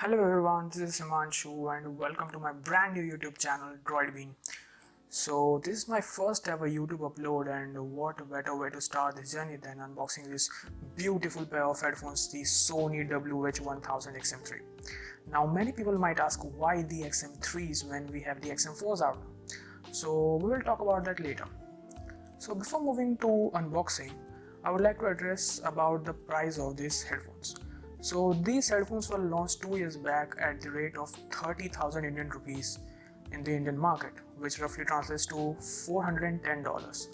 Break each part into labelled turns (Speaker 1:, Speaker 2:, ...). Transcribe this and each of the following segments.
Speaker 1: Hello everyone, this is Himanshu and welcome to my brand new YouTube channel DroidBean. So this is my first ever YouTube upload, and what a better way to start this journey than unboxing this beautiful pair of headphones, the Sony WH-1000XM3. Now many people might ask why the XM3s when we have the XM4s out. So we will talk about that later. So before moving to unboxing, I would like to address about the price of these headphones. So these headphones were launched 2 years back at the rate of 30,000 Indian rupees in the Indian market, which roughly translates to $410.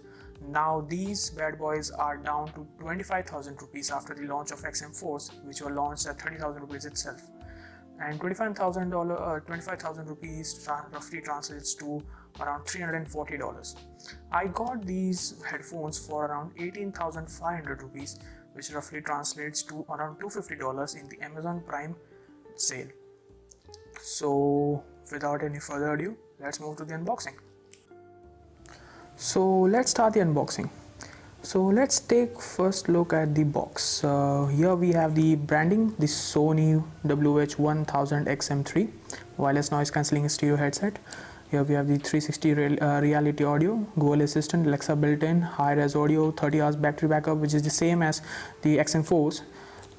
Speaker 1: Now these bad boys are down to 25,000 rupees after the launch of XM4s, which were launched at 30,000 rupees itself. And $25,000 rupees roughly translates to around $340. I got these headphones for around 18,500 rupees, which roughly translates to around $250 in the Amazon Prime sale. So without any further ado, let's move to the unboxing. So let's start the unboxing. So let's take first look at the box. Here we have the branding, the Sony WH-1000XM3 wireless noise cancelling stereo headset. Here we have the 360 reality audio, Google Assistant, Alexa built-in, high-res audio, 30 hours battery backup, which is the same as the XM4s.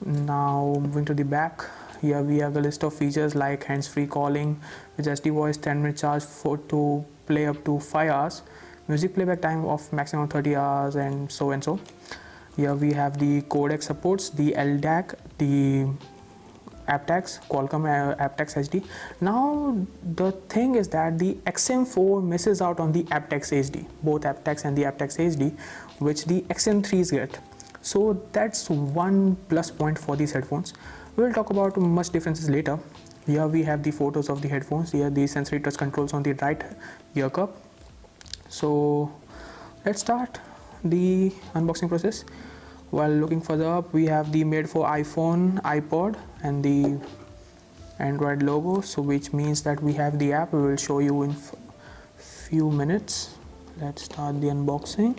Speaker 1: Now moving to the back, here we have the list of features like hands-free calling with SD voice, 10-minute charge to play up to 5 hours, music playback time of maximum 30 hours, and so and so. Here we have the codec supports, the LDAC, the aptX, Qualcomm aptX HD. Now the thing is that the XM4 misses out on the aptX HD, both aptX and the aptX HD, which the XM3s get. So that's one plus point for these headphones. We will talk about much differences later. Here we have the photos of the headphones. Here the sensory touch controls on the right ear cup. So let's start the unboxing process. While looking further up, we have the made for iPhone, iPod and the Android logo, so which means that we have the app. We will show you in few minutes. Let's start the unboxing.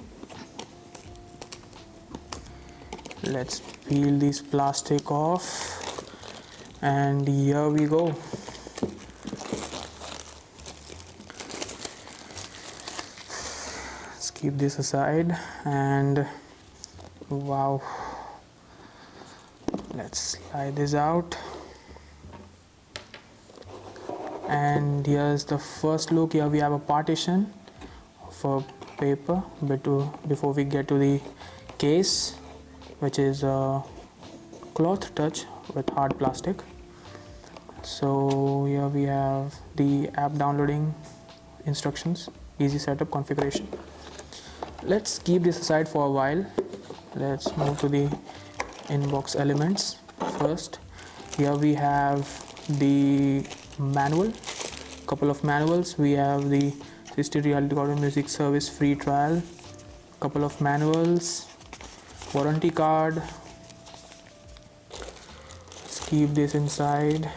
Speaker 1: Let's peel this plastic off, and here we go. Let's keep this aside, and wow, let's slide this out, and here's the first look. Here we have a partition for paper before we get to the case, which is a cloth touch with hard plastic. So here we have the app downloading instructions, easy setup, configuration. Let's keep this aside for a while. Let's move to the inbox elements first. Here we have the manual, couple of manuals. We have the 360 reality audio music service free trial, couple of manuals, warranty card. Let's keep this inside.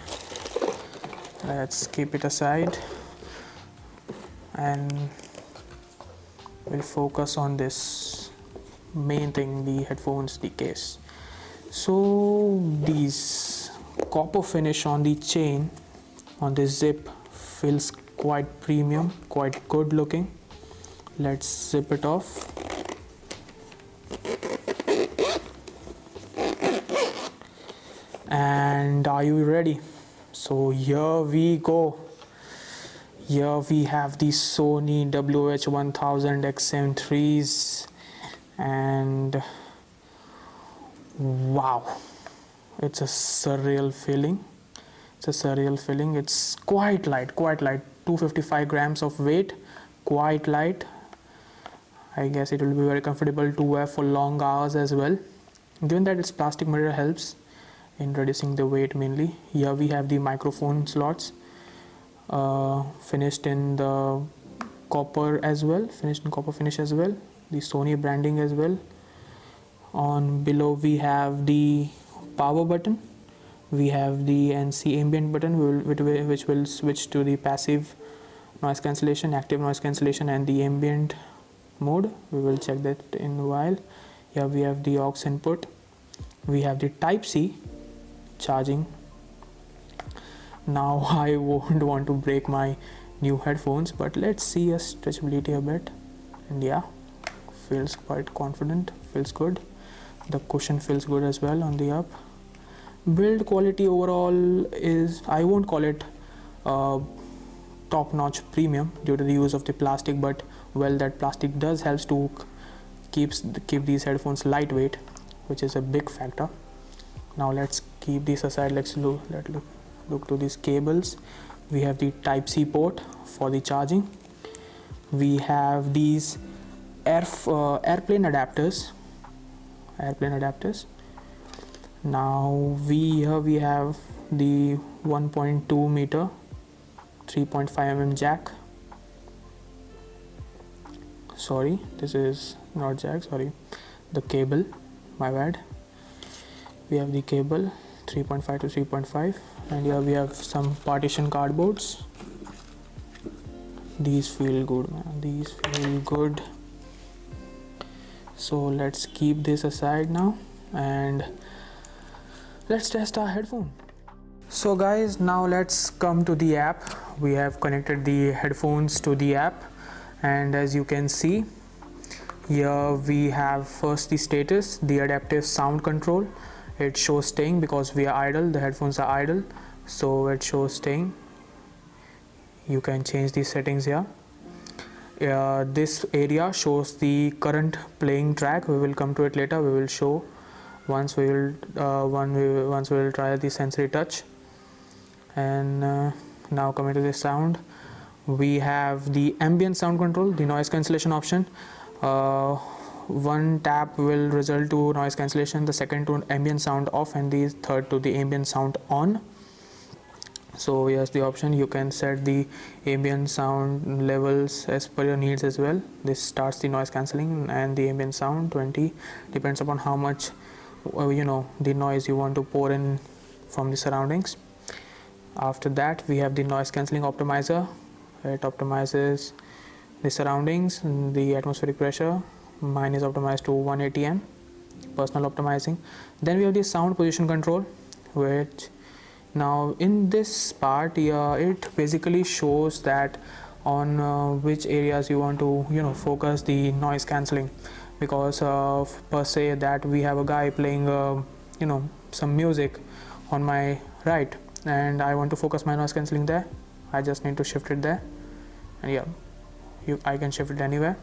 Speaker 1: Let's keep it aside, and we'll focus on this main thing, the headphones, the case. So these copper finish on the chain on the zip feels quite premium, quite good looking. Let's zip it off. And are you ready? So here we go. Here we have the Sony WH-1000XM3s, and wow, it's a surreal feeling. It's quite light, 255 grams of weight, quite light. I guess it will be very comfortable to wear for long hours as well. Given that its plastic material helps in reducing the weight mainly. Here we have the microphone slots, finished in the copper as well, finish as well, the Sony branding as well. On below we have the power button, we have the ANC ambient button, which will switch to the passive noise cancellation, active noise cancellation, and the ambient mode. We will check that in a while. Here we have the aux input, we have the Type C charging, Now I won't want to break my new headphones, but let's see a stretchability a bit. And yeah, feels quite confident, feels good. The cushion feels good as well on the up. Build quality overall is, I won't call it top-notch premium due to the use of the plastic, but well, that plastic does helps to keep these headphones lightweight, which is a big factor. Now let's keep these aside. Let's look to these cables. We have the Type-C port for the charging. We have these airplane adapters. Now we have the 1.2 meter 3.5 mm jack. Sorry, this is not jack, sorry, the cable, my bad. We have the cable 3.5 to 3.5, and here we have some partition cardboards. These feel good, man, these feel good. So let's keep this aside now and let's test our headphone. So guys, now let's come to the app. We have connected the headphones to the app, and as you can see here, we have first the status, the adaptive sound control. It shows staying because we are idle, the headphones are idle, so it shows staying. You can change the settings here. This area shows the current playing track. We will come to it later. We will show once we will try the sensory touch. And now coming to the sound, we have the ambient sound control, the noise cancellation option. One tap will result to noise cancellation, the second to ambient sound off, and the third to the ambient sound on. So here's the option. You can set the ambient sound levels as per your needs as well. This starts the noise cancelling, and the ambient sound 20 depends upon how much the noise you want to pour in from the surroundings. After that, we have the noise cancelling optimizer. It optimizes the surroundings and the atmospheric pressure. Mine is optimized to 180 m, personal optimizing. Then we have the sound position control, which now in this part here, it basically shows that on which areas you want to focus the noise cancelling, because per se that we have a guy playing some music on my right, and I want to focus my noise cancelling there. I just need to shift it there, and yeah, I can shift it anywhere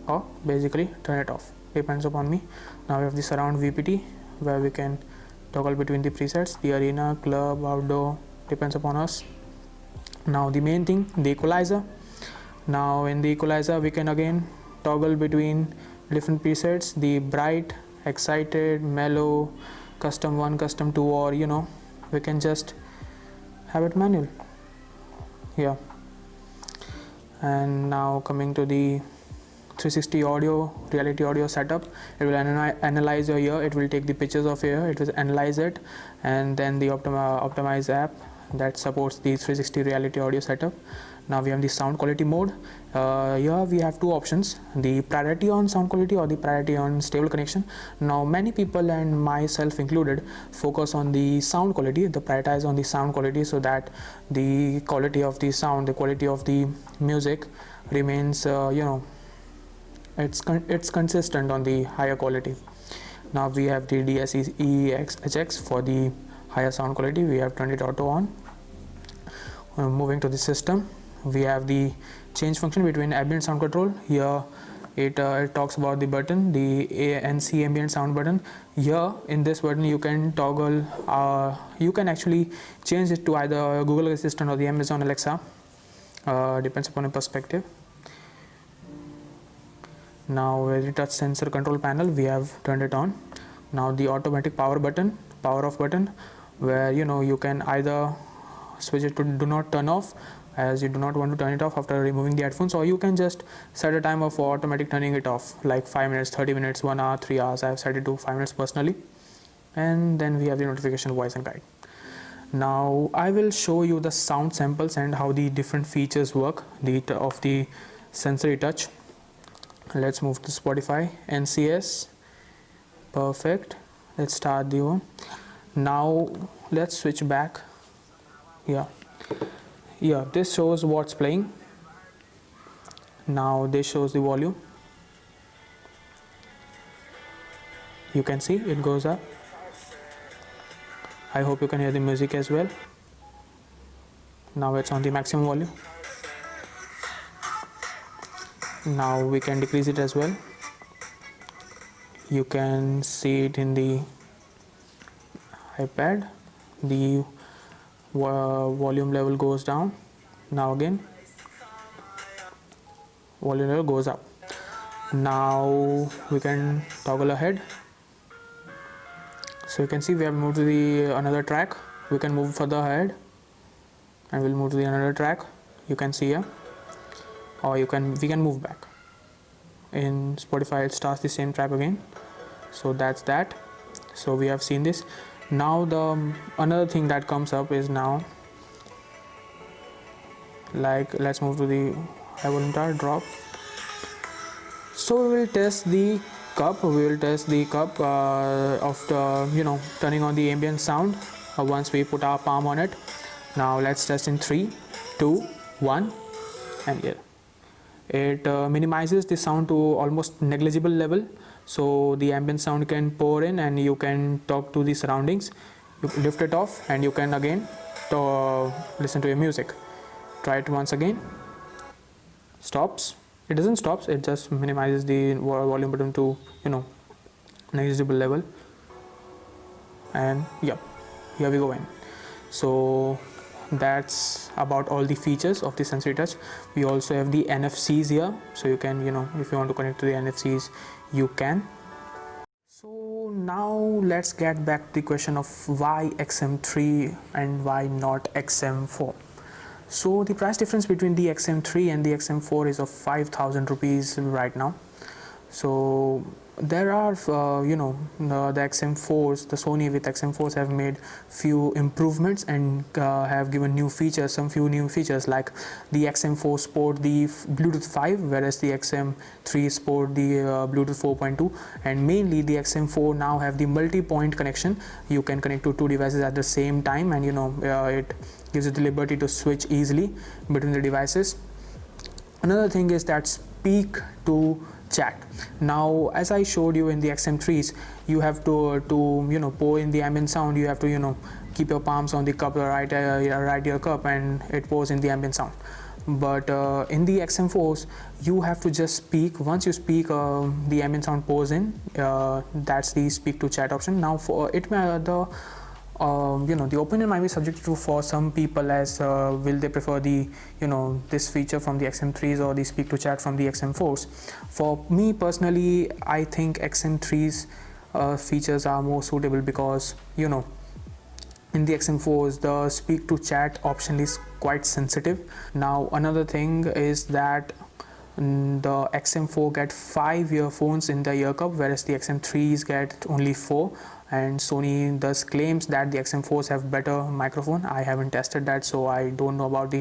Speaker 1: or basically turn it off, depends upon me. Now we have the surround VPT, where we can toggle between the presets, the arena, club, outdoor, depends upon us. Now the main thing, the equalizer. Now in the equalizer we can again toggle between different presets, the bright, excited, mellow, custom 1, custom 2, or we can just have it manual. Yeah. And now coming to the 360 audio, reality audio setup, it will analyze your ear, it will take the pictures of your ear, it will analyze it, and then the optimize app that supports the 360 reality audio setup. Now we have the sound quality mode. Here we have two options, the priority on sound quality or the priority on stable connection. Now many people, and myself included, focus on the sound quality, the prioritize on the sound quality, so that the quality of the sound, the quality of the music remains it's consistent on the higher quality. Now we have the DSE-HX for the higher sound quality. We have turned it auto on. Moving to the system, we have the change function between ambient sound control. Here it talks about the button, the ANC ambient sound button. Here in this button you can toggle, you can actually change it to either Google Assistant or the Amazon Alexa, depends upon a perspective. Now the touch sensor control panel, we have turned it on. Now the automatic power off button, where you can either switch it to do not turn off, as you do not want to turn it off after removing the headphones, or you can just set a timer for automatic turning it off, like 5 minutes, 30 minutes, 1 hour, 3 hours. I have set it to 5 minutes personally. And then we have the notification, voice and guide. Now I will show you the sound samples and how the different features work of the sensory touch. Let's move to Spotify, NCS, perfect. Let's start the one. Now let's switch back. Yeah, yeah, this shows what's playing. Now this shows the volume. You can see it goes up. I hope you can hear the music as well. Now it's on the maximum volume. Now we can decrease it as well. You can see it in the iPad. The volume level goes down. Now again volume level goes up. Now we can toggle ahead. So you can see we have moved to the another track. We can move further ahead and we'll move to the another track. You can see here, or we can move back. In Spotify it starts the same track again. So that's that. So we have seen this. Now the another thing that comes up is now, like, let's move to the high volume drop. So we will test the cup. We will test the cup of the turning on the ambient sound once we put our palm on it. Now let's test in 3, 2, 1, and yeah, it minimizes the sound to almost negligible level, so the ambient sound can pour in and you can talk to the surroundings. You lift it off and you can again listen to your music. Try it once again. Stops. It doesn't stop, it just minimizes the volume button to negligible level. And yep, here we go in. So that's about all the features of the sensory touch. We also have the NFCs here, so you can if you want to connect to the NFCs, you can. So now let's get back to the question of why XM3 and why not XM4. So the price difference between the XM3 and the XM4 is of 5,000 rupees right now. So there are the XM4s, the Sony with XM4s have made few improvements and have given new features, some few new features, like the XM4 sport the Bluetooth 5, whereas the XM3 sport the Bluetooth 4.2, and mainly the XM4 now have the multi-point connection. You can connect to two devices at the same time, and it gives you the liberty to switch easily between the devices. Another thing is that speak to chat. Now, as I showed you in the XM3s, you have to pour in the ambient sound. You have to keep your palms on the cup, right your cup, and it pours in the ambient sound. But in the XM4s, you have to just speak. Once you speak, the ambient sound pours in. That's the speak to chat option. Now, for it, the opinion might be subjected to for some people, as will they prefer the this feature from the XM3s or the speak to chat from the XM4s. For me personally, I think XM3s features are more suitable, because in the XM4s the speak to chat option is quite sensitive. Now another thing is that the XM4 get 5 earphones in the ear cup, whereas the XM3s get only 4. And Sony thus claims that the XM4s have better microphone. I haven't tested that, so I don't know about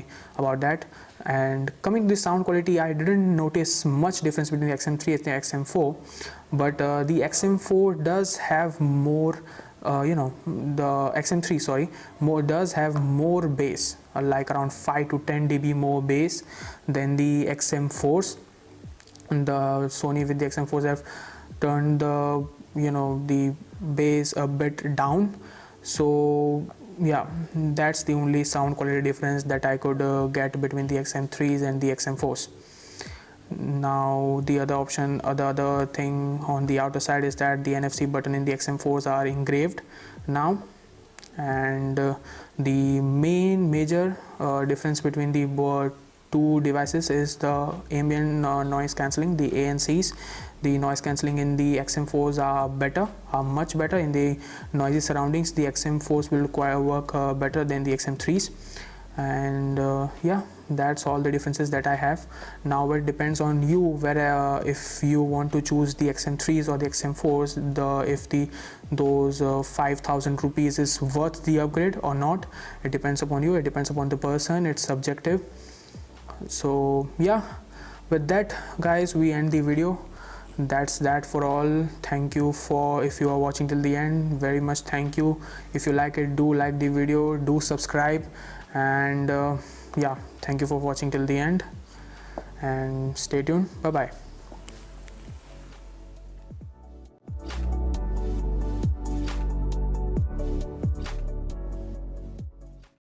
Speaker 1: that. And coming to the sound quality, I didn't notice much difference between the XM3 and the XM4, but the XM4 does have more the XM3 does have more bass, like around 5 to 10 dB more bass than the XM4s. And the Sony with the XM4s have turned the bass a bit down. So yeah, that's the only sound quality difference that I could get between the XM3s and the XM4s. Now the other thing on the outer side is that the NFC button in the XM4s are engraved now, and the major difference between the two devices is the ambient noise cancelling, the ANCs. The noise cancelling in the XM4s are much better. In the noisy surroundings, the XM4s will work better than the XM3s. And yeah, that's all the differences that I have. Now it depends on you whether if you want to choose the XM3s or the XM4s, if those 5,000 rupees is worth the upgrade or not. It depends upon you, it depends upon the person, it's subjective. So yeah, with that guys, we end the video. That's that for all. Thank you for, if you are watching till the end, very much thank you. If you like it, do like the video, do subscribe, And yeah, thank you for watching till the end, and stay tuned. Bye bye.